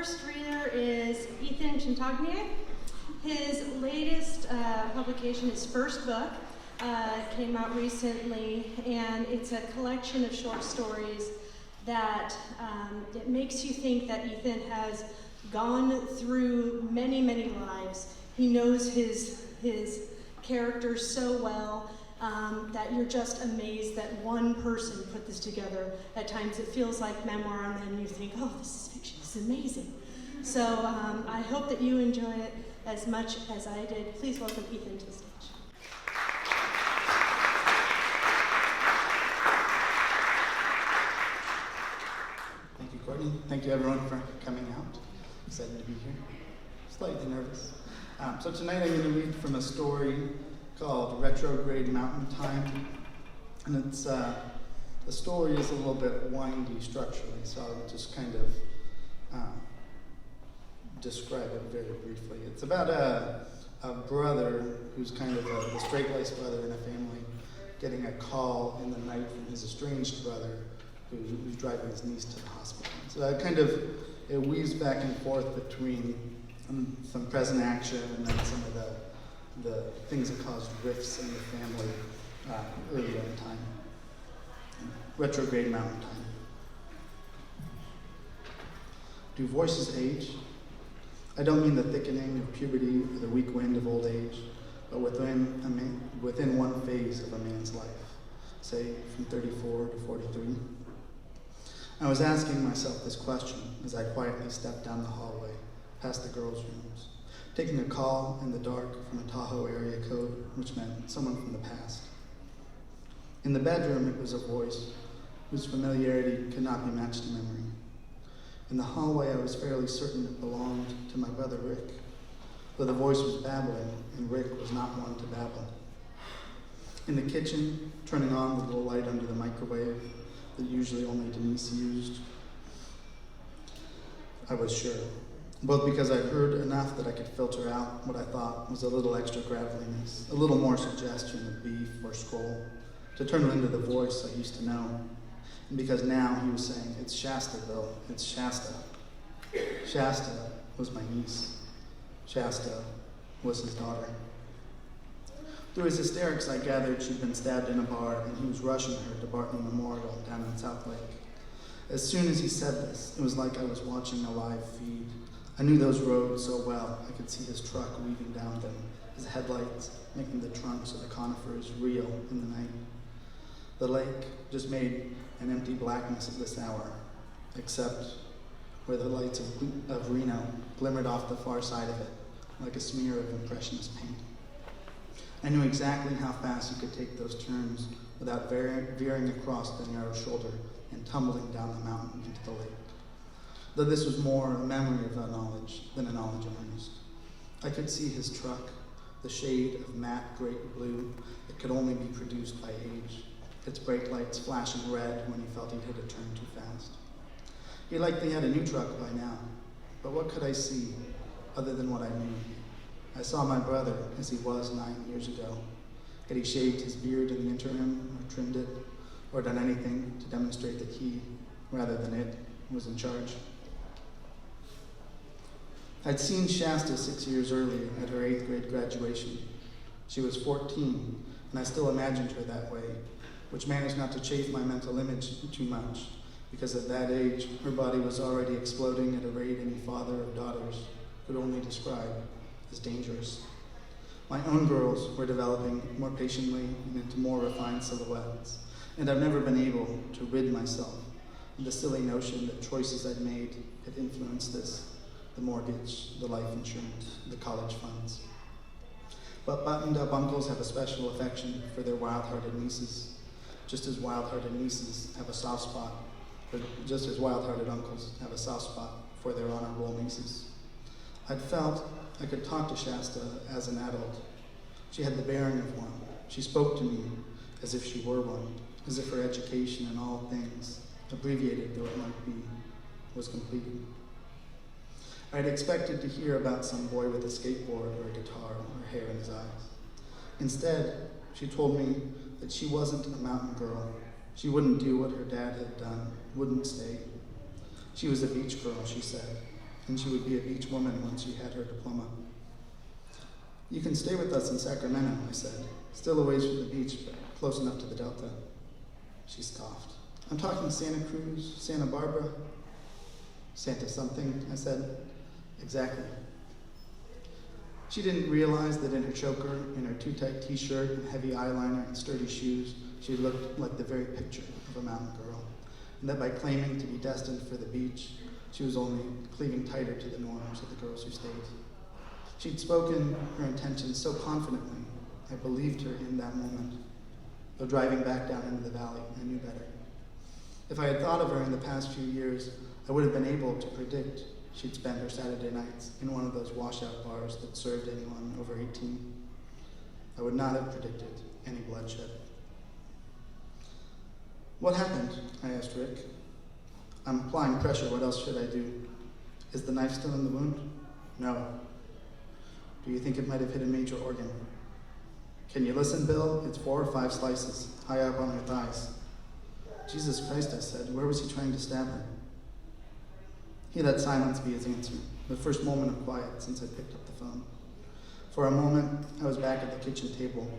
first reader is Ethan Chatagnier. His latest publication, his first book, came out recently, and it's a collection of short stories that it makes you think that Ethan has gone through many, many lives. He knows his characters so well that you're just amazed that one person put this together. At times it feels like memoir, and then you think, oh, this is fiction, this is amazing. So I hope that you enjoy it as much as I did. Please welcome Ethan to the stage. Thank you, Courtney. Thank you, everyone, for coming out. Excited to be here. Slightly nervous. So tonight I'm going to read from a story called Retrograde Mountain Time. And it's the story is a little bit windy structurally, so I'll just kind of describe it very briefly. It's about a brother who's kind of a straight-laced brother in a family getting a call in the night from his estranged brother who's driving his niece to the hospital. So it weaves back and forth between some present action and then some of the things that caused rifts in the family earlier in time. Retrograde Mountain Time. Do voices age? I don't mean the thickening of puberty or the weak wind of old age, but within one phase of a man's life, say from 34 to 43. I was asking myself this question as I quietly stepped down the hallway, past the girls' rooms, taking a call in the dark from a Tahoe area code, which meant someone from the past. In the bedroom, it was a voice whose familiarity could not be matched to memory. In the hallway, I was fairly certain it belonged to my brother Rick, though the voice was babbling, and Rick was not one to babble. In the kitchen, turning on the little light under the microwave that usually only Denise used, I was sure. Both because I heard enough that I could filter out what I thought was a little extra graveliness, a little more suggestion of beef or scroll, to turn it into the voice I used to know. And because now he was saying, it's Shasta, Bill, it's Shasta. Shasta was my niece. Shasta was his daughter. Through his hysterics, I gathered she'd been stabbed in a bar and he was rushing her to Barton Memorial down in South Lake. As soon as he said this, it was like I was watching a live feed. I knew those roads so well, I could see his truck weaving down them, his headlights making the trunks of the conifers reel in the night. The lake just made an empty blackness at this hour, except where the lights of Reno glimmered off the far side of it, like a smear of impressionist paint. I knew exactly how fast you could take those turns without veering across the narrow shoulder and tumbling down the mountain into the lake. Though this was more a memory of that knowledge than a knowledge of earnest. I could see his truck, the shade of matte great blue that could only be produced by age, its brake lights flashing red when he felt he'd hit a turn too fast. He likely had a new truck by now, but what could I see other than what I knew? I saw my brother as he was 9 years ago. Had he shaved his beard in the interim, or trimmed it, or done anything to demonstrate that he, rather than it, was in charge? I'd seen Shasta 6 years earlier at her 8th grade graduation. She was 14, and I still imagined her that way, which managed not to chafe my mental image too much, because at that age, her body was already exploding at a rate any father of daughters could only describe as dangerous. My own girls were developing more patiently and into more refined silhouettes, and I've never been able to rid myself of the silly notion that choices I'd made had influenced this, the mortgage, the life insurance, the college funds. But buttoned-up uncles have a special affection for their wild-hearted nieces, just as wild-hearted nieces have a soft spot, or just as wild-hearted uncles have a soft spot for their honor roll nieces. I'd felt I could talk to Shasta as an adult. She had the bearing of one. She spoke to me as if she were one, as if her education in all things, abbreviated though it might be, was completed. I'd expected to hear about some boy with a skateboard or a guitar or hair in his eyes. Instead, she told me that she wasn't a mountain girl. She wouldn't do what her dad had done, wouldn't stay. She was a beach girl, she said, and she would be a beach woman once she had her diploma. You can stay with us in Sacramento, I said, still a ways from the beach, but close enough to the Delta. She scoffed. I'm talking Santa Cruz, Santa Barbara. Santa something, I said. Exactly. She didn't realize that in her choker, in her too-tight t-shirt and heavy eyeliner and sturdy shoes, she looked like the very picture of a mountain girl, and that by claiming to be destined for the beach, she was only cleaving tighter to the norms of the girls who stayed. She'd spoken her intentions so confidently, I believed her in that moment. Though driving back down into the valley, I knew better. If I had thought of her in the past few years, I would have been able to predict she'd spend her Saturday nights in one of those washout bars that served anyone over 18. I would not have predicted any bloodshed. What happened? I asked Rick. I'm applying pressure. What else should I do? Is the knife still in the wound? No. Do you think it might have hit a major organ? Can you listen, Bill? It's 4 or 5 slices, high up on her thighs. Jesus Christ, I said. Where was he trying to stab her? He let silence be his answer, the first moment of quiet since I picked up the phone. For a moment, I was back at the kitchen table,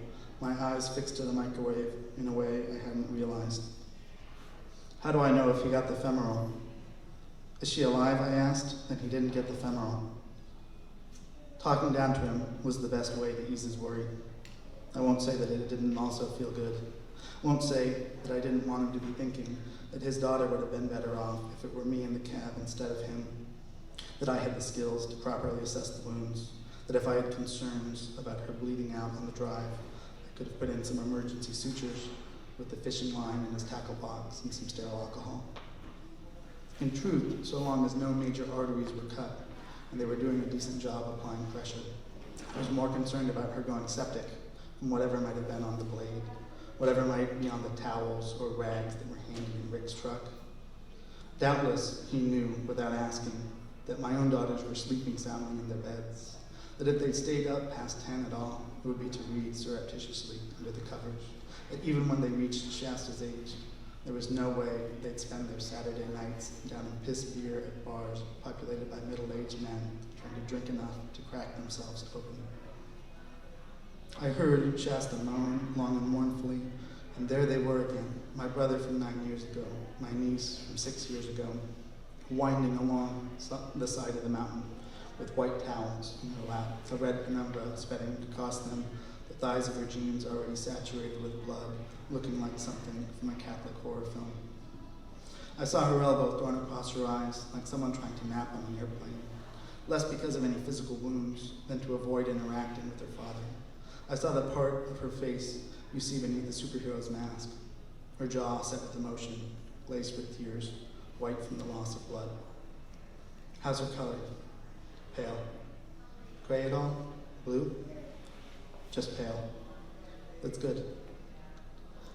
my eyes fixed to the microwave in a way I hadn't realized. How do I know if he got the femoral? Is she alive, I asked, and he didn't get the femoral. Talking down to him was the best way to ease his worry. I won't say that it didn't also feel good. I won't say that I didn't want him to be thinking that his daughter would have been better off if it were me in the cab instead of him, that I had the skills to properly assess the wounds, that if I had concerns about her bleeding out on the drive, I could have put in some emergency sutures with the fishing line in his tackle box and some sterile alcohol. In truth, so long as no major arteries were cut and they were doing a decent job applying pressure, I was more concerned about her going septic from whatever might have been on the blade, whatever might be on the towels or rags that were handy in Rick's truck. Doubtless, he knew, without asking, that my own daughters were sleeping soundly in their beds, that if they stayed up past 10 at all, it would be to read surreptitiously under the covers, that even when they reached Shasta's age, there was no way they'd spend their Saturday nights down in piss beer at bars populated by middle-aged men trying to drink enough to crack themselves open. I heard Shasta moan long and mournfully, and there they were again, my brother from 9 years ago, my niece from 6 years ago, winding along the side of the mountain with white towels in her lap, a red penumbra spreading across them, the thighs of her jeans already saturated with blood, looking like something from a Catholic horror film. I saw her elbow thrown across her eyes, like someone trying to nap on an airplane, less because of any physical wounds than to avoid interacting with her father. I saw the part of her face you see beneath the superhero's mask, her jaw set with emotion, laced with tears, white from the loss of blood. How's her color? Pale. Gray at all? Blue? Just pale. That's good.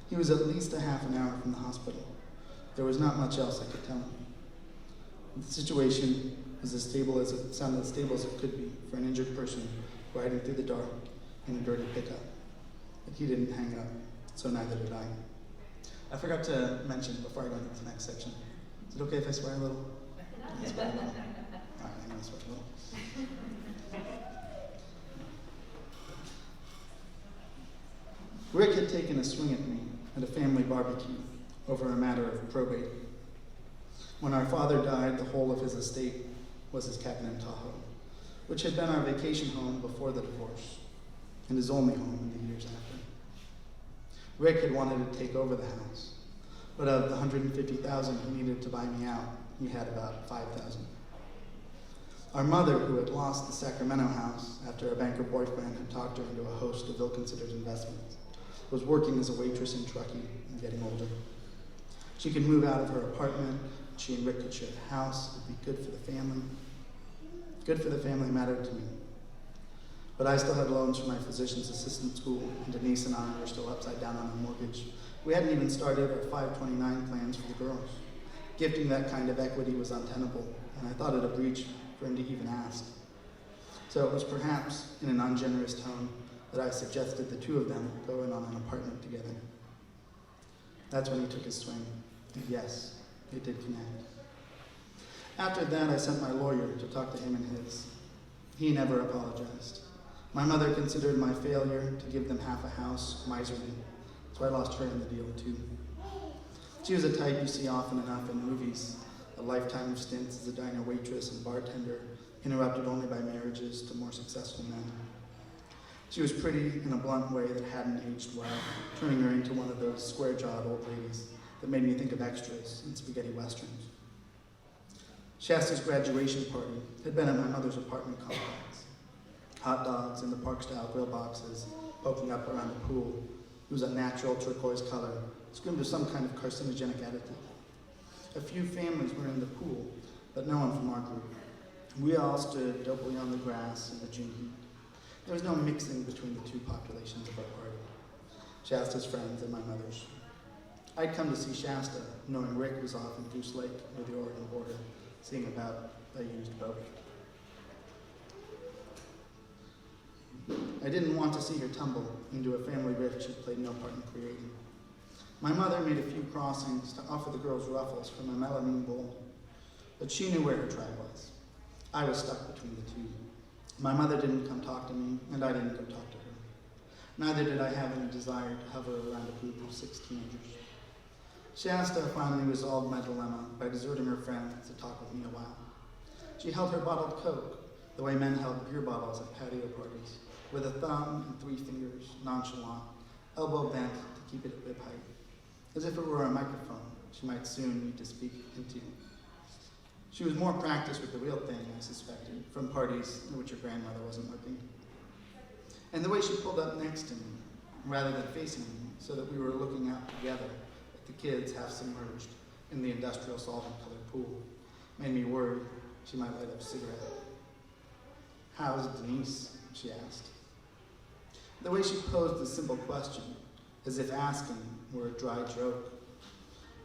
He was at least a half an hour from the hospital. There was not much else I could tell him. The situation was sounded as stable as it could be for an injured person riding through the dark in a dirty pickup. But he didn't hang up, so neither did I. I forgot to mention before I go into the next section. Is it okay if I swear a little? I swear a little. All right, I'm going to swear a little. Rick had taken a swing at me at a family barbecue over a matter of probate. When our father died, the whole of his estate was his cabin in Tahoe, which had been our vacation home before the divorce, and his only home in the years after. Rick had wanted to take over the house, but of the $150,000 he needed to buy me out, he had about $5,000. Our mother, who had lost the Sacramento house after a banker boyfriend had talked her into a host of ill-considered investments, was working as a waitress in Truckee and getting older. She could move out of her apartment, she and Rick could share the house, it would be good for the family. Good for the family mattered to me. But I still had loans from my physician's assistant school, and Denise and I were still upside down on our mortgage. We hadn't even started our 529 plans for the girls. Gifting that kind of equity was untenable, and I thought it a breach for him to even ask. So it was perhaps in an ungenerous tone that I suggested the two of them go in on an apartment together. That's when he took his swing, and yes, it did connect. After that, I sent my lawyer to talk to him and his. He never apologized. My mother considered my failure to give them half a house miserly, so I lost her in the deal too. She was a type you see often enough in movies, a lifetime of stints as a diner waitress and bartender, interrupted only by marriages to more successful men. She was pretty in a blunt way that hadn't aged well, turning her into one of those square-jawed old ladies that made me think of extras in spaghetti westerns. Shasta's graduation party had been at my mother's apartment complex. Hot dogs in the park-style grill boxes poking up around the pool. It was a natural turquoise color, screamed of some kind of carcinogenic additive. A few families were in the pool, but no one from our group. We all stood dopily on the grass in the June heat. There was no mixing between the two populations of our party, Shasta's friends and my mother's. I'd come to see Shasta, knowing Rick was off in Goose Lake near the Oregon border, seeing about a used boat. I didn't want to see her tumble into a family rift she'd played no part in creating. My mother made a few crossings to offer the girls ruffles from a melamine bowl, but she knew where her tribe was. I was stuck between the two. My mother didn't come talk to me, and I didn't go talk to her. Neither did I have any desire to hover around a group of 6 teenagers. Shasta finally resolved my dilemma by deserting her friends to talk with me a while. She held her bottled Coke, the way men held beer bottles at patio parties, with a thumb and 3 fingers, nonchalant, elbow bent to keep it at hip height. As if it were a microphone she might soon need to speak into. She was more practiced with the real thing, I suspected, from parties in which her grandmother wasn't looking. And the way she pulled up next to me, rather than facing me, so that we were looking out together at the kids half submerged in the industrial solvent-colored pool, made me worried she might light up a cigarette. "How's Denise?" she asked. The way she posed the simple question, as if asking were a dry joke,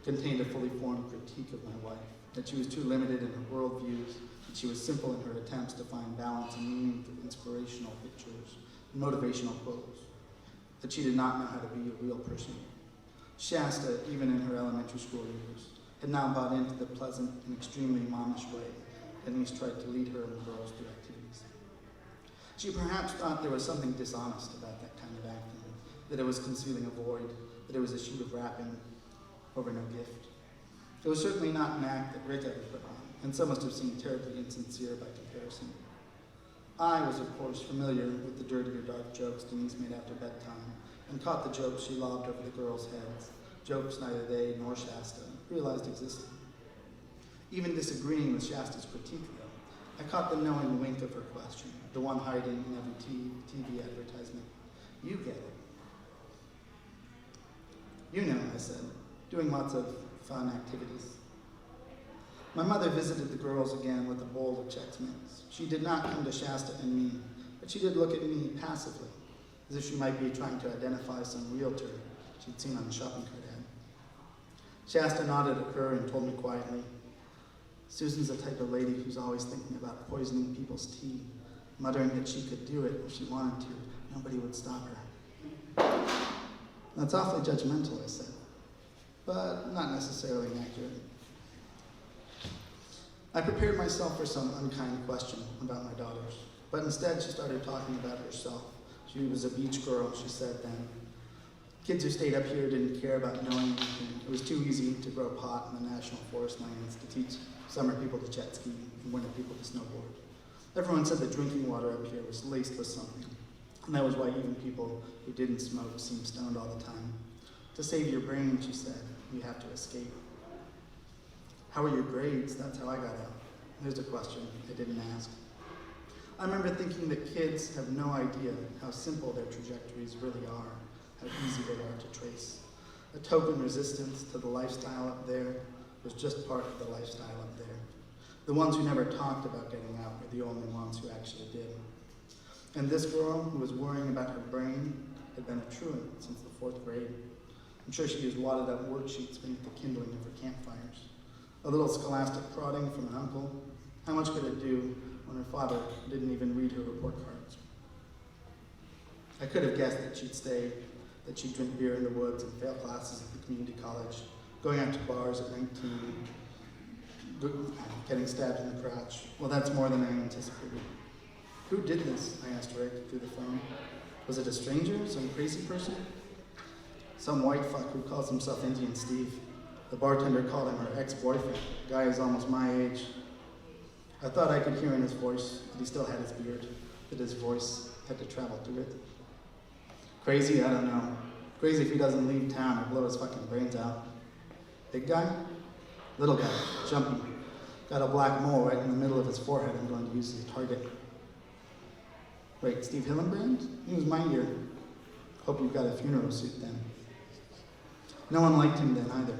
contained a fully formed critique of my wife, that she was too limited in her worldviews, that she was simple in her attempts to find balance and meaning through inspirational pictures and motivational quotes, that she did not know how to be a real person. Shasta, even in her elementary school years, had now bought into the pleasant and extremely mommish way Denise tried to lead her and the girls through activities. She perhaps thought there was something dishonest about that kind of acting, that it was concealing a void, that it was a sheet of wrapping over no gift. It was certainly not an act that Rick ever put on, and so must have seemed terribly insincere by comparison. I was, of course, familiar with the dirtier dark jokes Denise made after bedtime, and caught the jokes she lobbed over the girls' heads, jokes neither they nor Shasta realized existed. Even disagreeing with Shasta's critique, though, I caught the knowing wink of her question, the one hiding in every TV advertisement. "You get it." "You know," I said, doing lots of fun activities. My mother visited the girls again with a bowl of Chex Mix. She did not come to Shasta and me, but she did look at me passively, as if she might be trying to identify some realtor she'd seen on the shopping cart ad. Shasta nodded at her and told me quietly, "Susan's the type of lady who's always thinking about poisoning people's tea, muttering that she could do it if she wanted to. Nobody would stop her." "That's awfully judgmental," I said, but not necessarily inaccurate. I prepared myself for some unkind question about my daughters, but instead she started talking about herself. She was a beach girl, she said then. Kids who stayed up here didn't care about knowing anything. It was too easy to grow pot in the national forest lands, to teach summer people to jet ski and winter people to snowboard. Everyone said the drinking water up here was laced with something, and that was why even people who didn't smoke seemed stoned all the time. To save your brain, she said, you have to escape. "How were your grades?" That's how I got out. Here's a question I didn't ask. I remember thinking that kids have no idea how simple their trajectories really are, how easy they are to trace. A token resistance to the lifestyle up there was just part of the lifestyle up there. The ones who never talked about getting out were the only ones who actually did. And this girl, who was worrying about her brain, had been a truant since the 4th grade. I'm sure she used wadded up worksheets beneath the kindling of her campfires. A little scholastic prodding from an uncle. How much could it do when her father didn't even read her report cards? I could have guessed that she'd stay, that she'd drink beer in the woods and fail classes at the community college, going out to bars at 19, getting stabbed in the crotch. Well, that's more than I anticipated. Who did this? I asked Rick through the phone. Was it a stranger? Some crazy person? Some white fuck who calls himself Indian Steve. The bartender called him her ex-boyfriend. Guy is almost my age. I thought I could hear in his voice that he still had his beard, that his voice had to travel through it. Crazy? I don't know. Crazy if he doesn't leave town or blow his fucking brains out. Big guy? Little guy. Jumpy. Got a black mole right in the middle of his forehead I'm going to use as a target. Wait, Steve Hillenbrand? He was my year. Hope you've got a funeral suit then. No one liked him then either.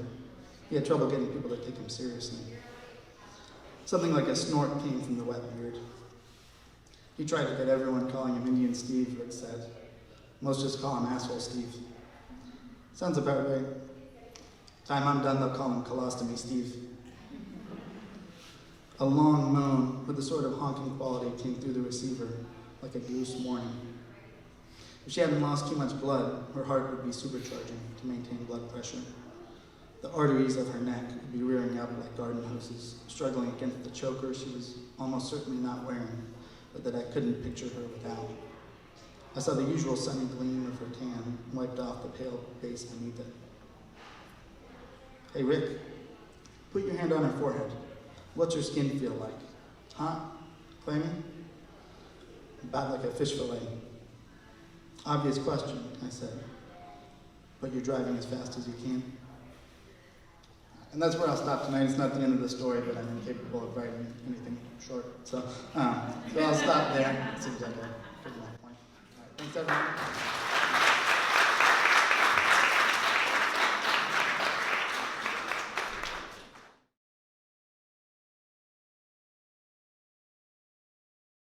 He had trouble getting people to take him seriously. Something like a snort came from the wet beard. He tried to get everyone calling him Indian Steve, Rick said. Most just call him Asshole Steve. Sounds about right. Time I'm done, they'll call him Colostomy Steve. A long moan with a sort of honking quality came through the receiver, like a goose mourning. If she hadn't lost too much blood, her heart would be supercharging to maintain blood pressure. The arteries of her neck would be rearing up like garden hoses, struggling against the choker she was almost certainly not wearing, but that I couldn't picture her without. I saw the usual sunny gleam of her tan wiped off the pale base beneath it. Hey, Rick, put your hand on her forehead. What's her skin feel like? Hot? Clammy? About like a fish fillet. Obvious question, I said. But you're driving as fast as you can. And that's where I'll stop tonight. It's not the end of the story, but I'm incapable of writing anything short. So I'll stop there. It seems like I figured my point. All right, thanks, everyone.